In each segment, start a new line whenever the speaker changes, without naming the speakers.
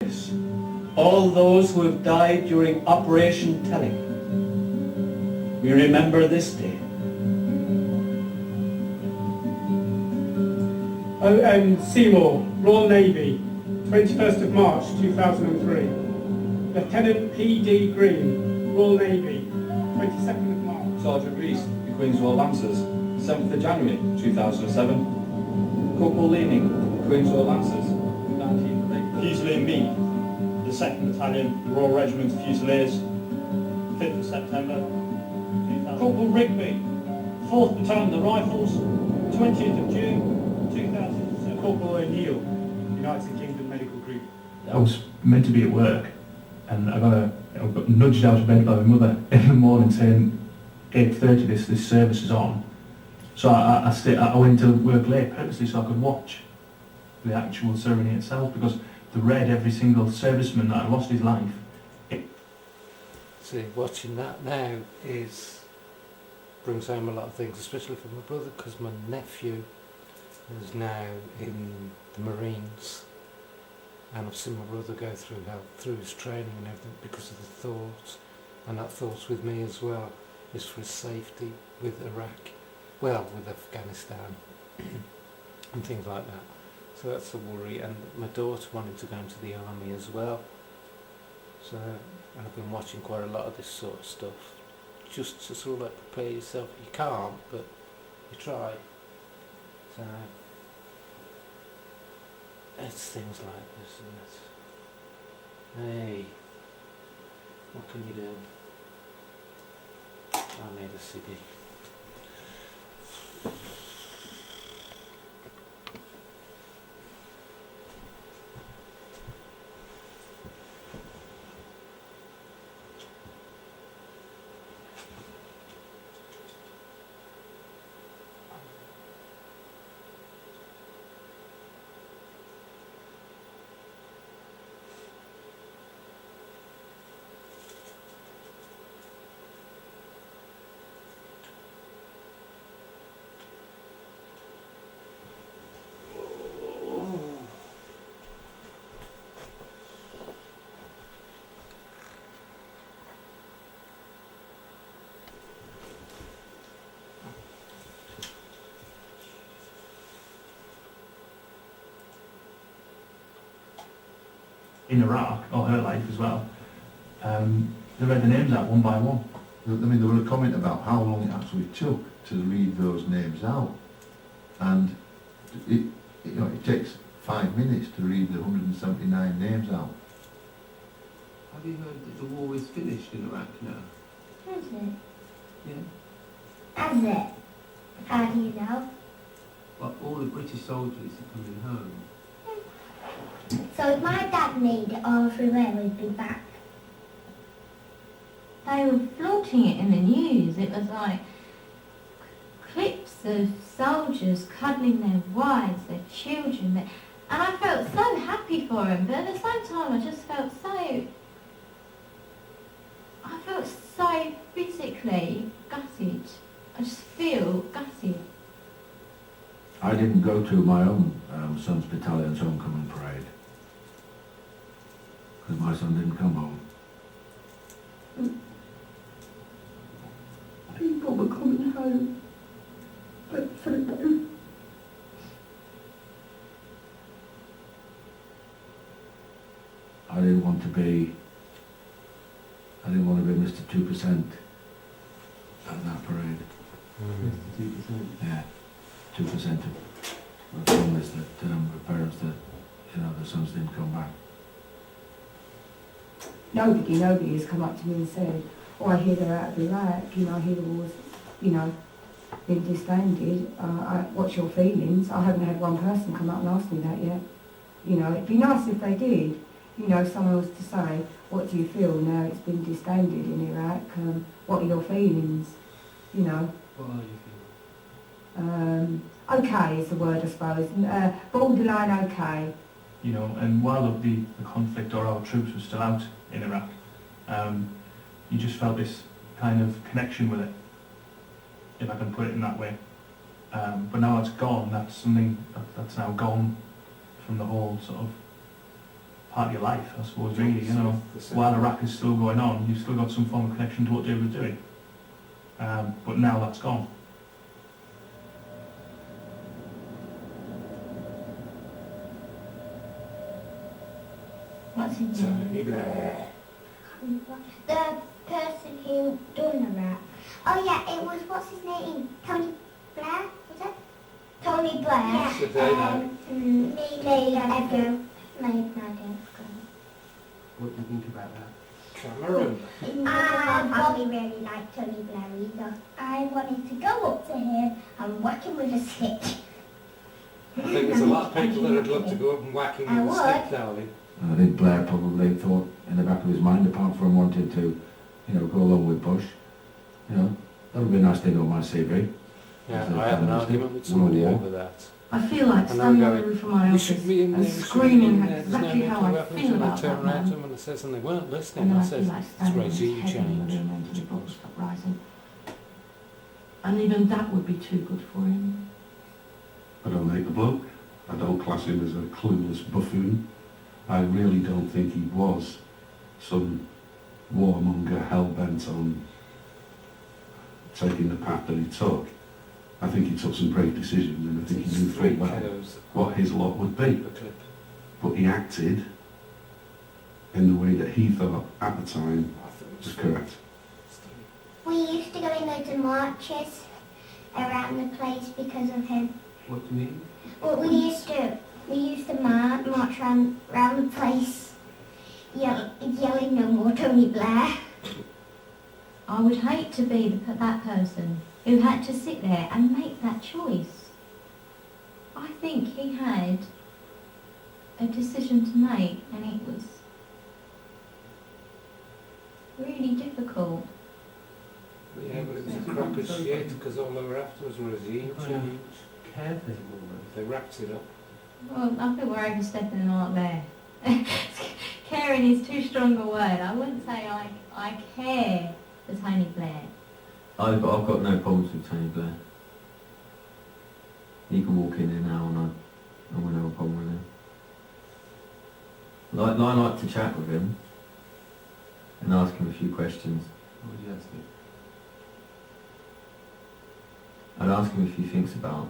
service all those who have died during Operation Telling. We remember this day.
O.M. Seymour, Royal Navy, 21st of March 2003. Lieutenant P.D. Green, Royal Navy, 22nd of March.
Sergeant Rees, the Queen's Royal Lancers, 7th of January 2007. Corporal Leaning, Queen's Royal Lancers, 19th of April.
Fusilier Meade, the 2nd Battalion, the Royal Regiment of Fusiliers, 5th of September 2000.
Corporal Rigby, 4th Battalion, the Rifles, 20th of June 2007.
Corporal O'Neill, United Kingdom Medical Group.
I was meant to be at work, and I got nudged out of bed by my mother in the morning saying 8:30 this service is on. So I went to work late purposely so I could watch the actual ceremony itself, because they read every single serviceman that had lost his life.
See, watching that now brings home a lot of things, especially for my brother, because my nephew is now in the Marines, and I've seen my brother go through his training and everything because of the thought, and that thought's with me as well, is for his safety with Iraq, well, with Afghanistan and things like that. So that's a worry, and my daughter wanted to go into the army as well, so I've been watching quite a lot of this sort of stuff, just to sort of like prepare yourself. You can't, but you try. So it's things like this, isn't it? Hey, what can you do? I made a CD.
In Iraq, or her life as well, they read the names out one by one.
I mean, there was a comment about how long it actually took to read those names out, and it takes 5 minutes to read the 179 names out.
Have you heard that the war is finished in Iraq now?
Has it?
Yeah.
Has it? How do you know?
Well, all the British soldiers are coming home.
So if my dad made it all through there, we'd be back.
They were flaunting it in the news. It was like clips of soldiers cuddling their wives, their children, and I felt so happy for them, but at the same time I just felt so physically gutted. I just feel gutted.
I didn't go to my own son's battalion's homecoming parade because my son didn't come home.
People were coming home, but for them.
I didn't want to be Mr. 2% at that parade.
Mr. 2%?
Yeah, 2% of families that, parents that, their sons didn't come back.
Nobody has come up to me and said, oh, I hear they're out of Iraq, I hear the war's, been disbanded, what's your feelings? I haven't had one person come up and ask me that yet. It'd be nice if they did. If someone was to say, what do you feel now it's been disbanded in Iraq? What are your feelings?
What are you feeling?
Okay is the word, I suppose. Borderline okay.
And while the conflict or our troops were still out in Iraq, you just felt this kind of connection with it, if I can put it in that way. But now it's gone, that's something that's now gone from the whole sort of part of your life, I suppose, really, you know. While Iraq is still going on, you've still got some form of connection to what David was doing. But now that's gone.
What's his name? The person who done Iraq. Oh yeah, it was, what's his name? Tony Blair, was it? Tony Blair.
Yeah.
Made Edgar.
What do you think about that?
Cameron.
I probably really like Tony Blair either. I wanted to go up to him and whack him with a stick.
I think there's a lot of people that would love to go up and whack him
I
with a stick,
would.
darling.
I think Blair probably thought in the back of his mind, apart from wanting to, go along with Bush, that would be a nice thing on my CV.
Yeah,
As a
I had an
Prime
argument with
Minister,
somebody
war.
over that.
I feel like
And
standing
I'm
on the
going,
roof of my
we should
office
be in there,
and
we should be
screaming
in there, there's no
exactly how
nuclear
I
weapons,
feel
and I
about
turn
that
around to
man.
them and I says, and they weren't
And
listening.
then
I
I feel
says,
like
it's
standing on his
regime
head in the
change.
room and the books stop rising. And even that would be too good for him.
I don't hate the bloke. I don't class him as a clueless buffoon. I really don't think he was some warmonger hell-bent on taking the path that he took. I think he took some brave decisions, and I think he knew full well what his lot would be. But he acted in the way that he thought at the time was correct.
We used to go in loads of marches around the place because of him.
What do you mean?
Well, we used to march around the place yelling no more Tony Blair.
I would hate to be that person who had to sit there and make that choice. I think he had a decision to make, and it was really difficult.
Yeah, but it was a crock of shit because all they were after was regime change. They wrapped it up.
Well, I think we're overstepping the mark there. Caring is too strong a word. I wouldn't say I care for Tony Blair.
I've got no problems with Tony Blair. He can walk in there now and I won't have a problem with him. I like to chat with him and ask him a few questions.
What would you ask me?
I'd ask him if he thinks about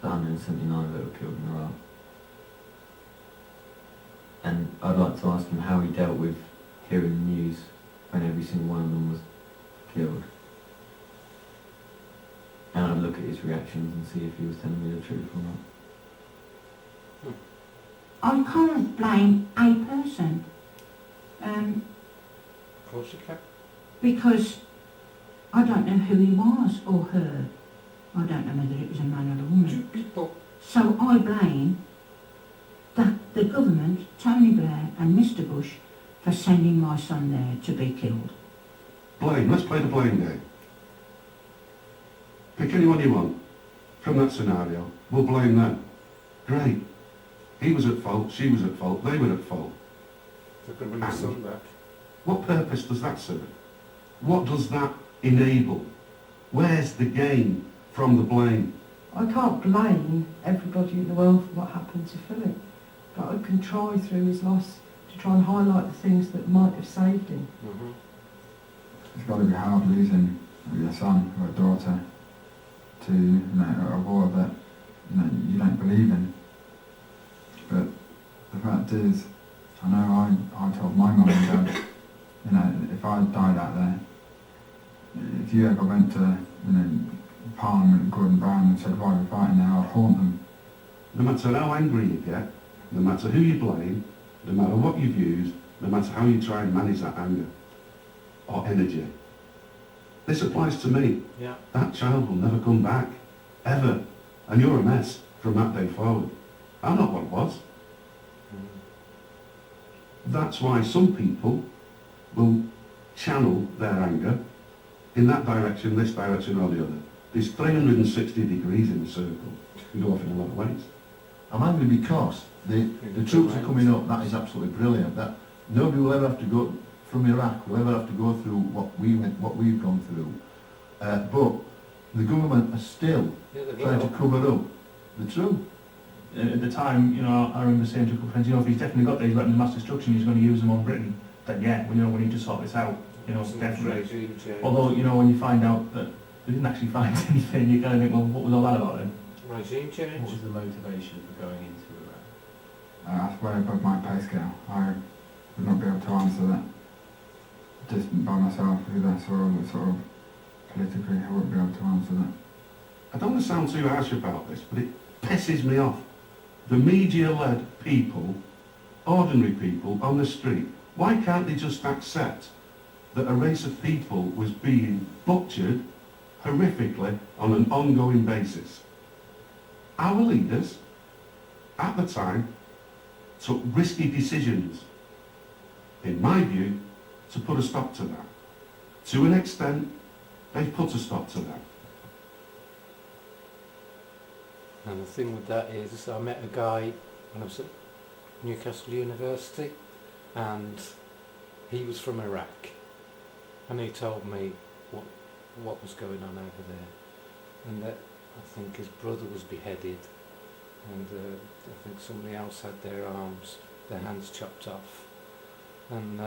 the 179 that were killed in Iraq. And I'd like to ask him how he dealt with hearing the news when every single one of them was killed. And I'd look at his reactions and see if he was telling me the truth or not.
I can't blame a person
Of course you can.
because I don't know who he was or her. I don't know whether it was a man or a woman.
People.
So I blame the government, Tony Blair and Mr Bush, for sending my son there to be killed.
Blame. Let's play the blame game. Pick anyone you want from that scenario. We'll blame them. Great. He was at fault, she was at fault, they were at fault.
They can bring the son back.
What purpose does that serve? What does that enable? Where's the gain from the blame?
I can't blame everybody in the world for what happened to Philip, but I can try through his loss to try and highlight the things that might have saved him.
Mm-hmm.
It's got to be hard losing your son or a daughter to a war that you don't believe in. But the fact is, I know I told my mum and dad, if I died out there, if you ever went to Parliament, Gordon Brown, and said why we're fighting now, I'd haunt them.
No matter how angry you get, no matter who you blame, no matter what you've used, no matter how you try and manage that anger or energy. This applies to me.
Yeah.
That child will never come back, ever. And you're a mess from that day forward. I'm not what I was. That's why some people will channel their anger in that direction, this direction or the other. There's 360 degrees in the circle. You can go off in a lot of ways.
I'm angry because the troops are coming up. That is absolutely brilliant. That nobody will ever have to go from Iraq. Will ever have to go through what we've gone through. But the government are still trying to cover up the truth.
at the time, you know, I remember saying to a couple of friends, you know, if he's definitely got these weapons of mass destruction, he's going to use them on Britain, then yeah, well, you know, we need to sort this out, you know, definitely. Although, you know, when you find out that they didn't actually find anything, you kind of think, well, what was all that about then?
Regime change.
What was the motivation for going into Iraq?
That's way above my pay scale. I would not be able to answer that just by myself, either sort of politically. I wouldn't be able to answer that.
I don't want to sound too harsh about this, but it pisses me off. The media-led people, ordinary people on the street, why can't they just accept that a race of people was being butchered horrifically on an ongoing basis? Our leaders, at the time, took risky decisions, in my view, to put a stop to that. To an extent, they've put a stop to that.
And the thing with that is, I met a guy when I was at Newcastle University, and he was from Iraq, and he told me what was going on over there, and that I think his brother was beheaded, and I think somebody else had their hands chopped off, and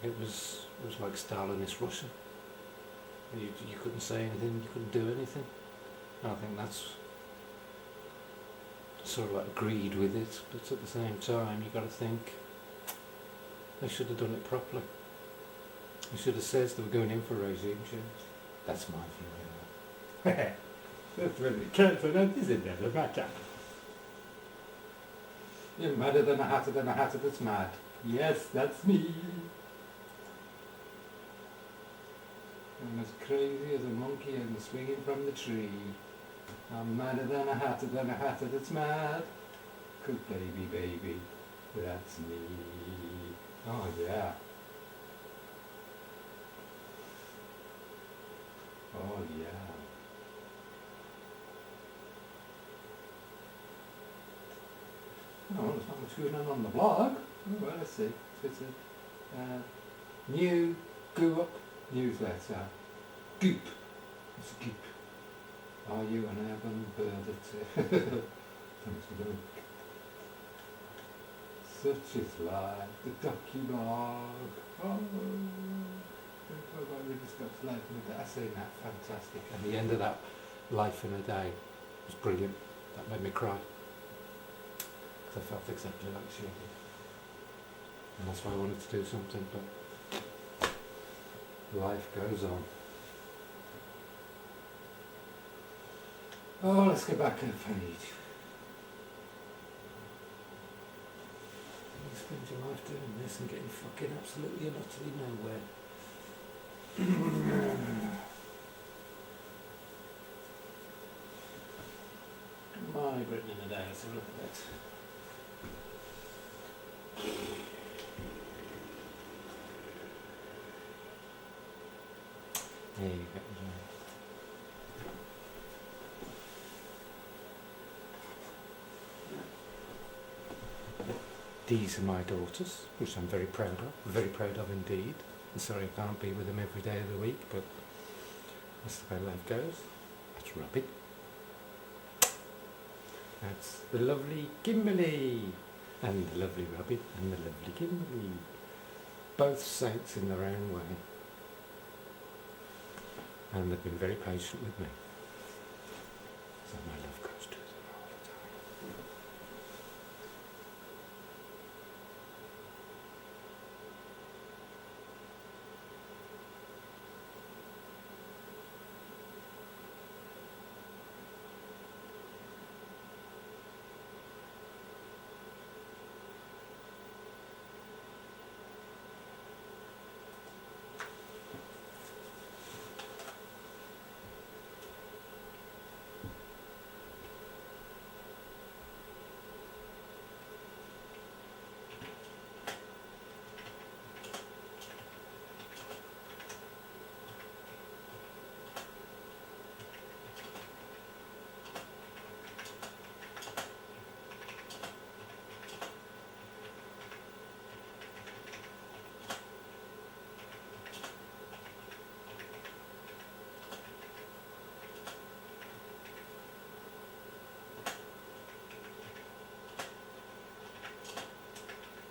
it was like Stalinist Russia. You couldn't say anything, you couldn't do anything. And I think that's sort of like agreed with it, but at the same time you got to think they should have done it properly. They should have said they were going in for regime change. That's my view.
That's really countenance, isn't it? The matter.
You're madder than a hatter that's mad.
Yes, that's me.
I'm as crazy as a monkey and swinging from the tree. I'm madder than a hatter that's mad. 'Cause baby, that's me. Oh yeah. Oh yeah. Oh, there's not much going on the blog. Oh, well, let's see. It's a new Go Up newsletter. Goop. It's a goop. Are you an urban bird? Thanks for the link. Such is life, the docu-log. Oh, I really stopped life in a day. I say that, fantastic. And the end of that life in a day was brilliant. That made me cry. Because I felt exactly like she did. And that's why I wanted to do something, but life goes on. Oh, let's go back to the page. You spend your life doing this and getting fucking absolutely and utterly nowhere. My Britain in a day, let's have a look at that. There you go. These are my daughters, which I'm very proud of indeed. I'm sorry I can't be with them every day of the week, but that's the way life goes. That's Robbie. That's the lovely Kimberly, and the lovely Robbie, and the lovely Kimberly. Both saints in their own way. And they've been very patient with me. So my love goes.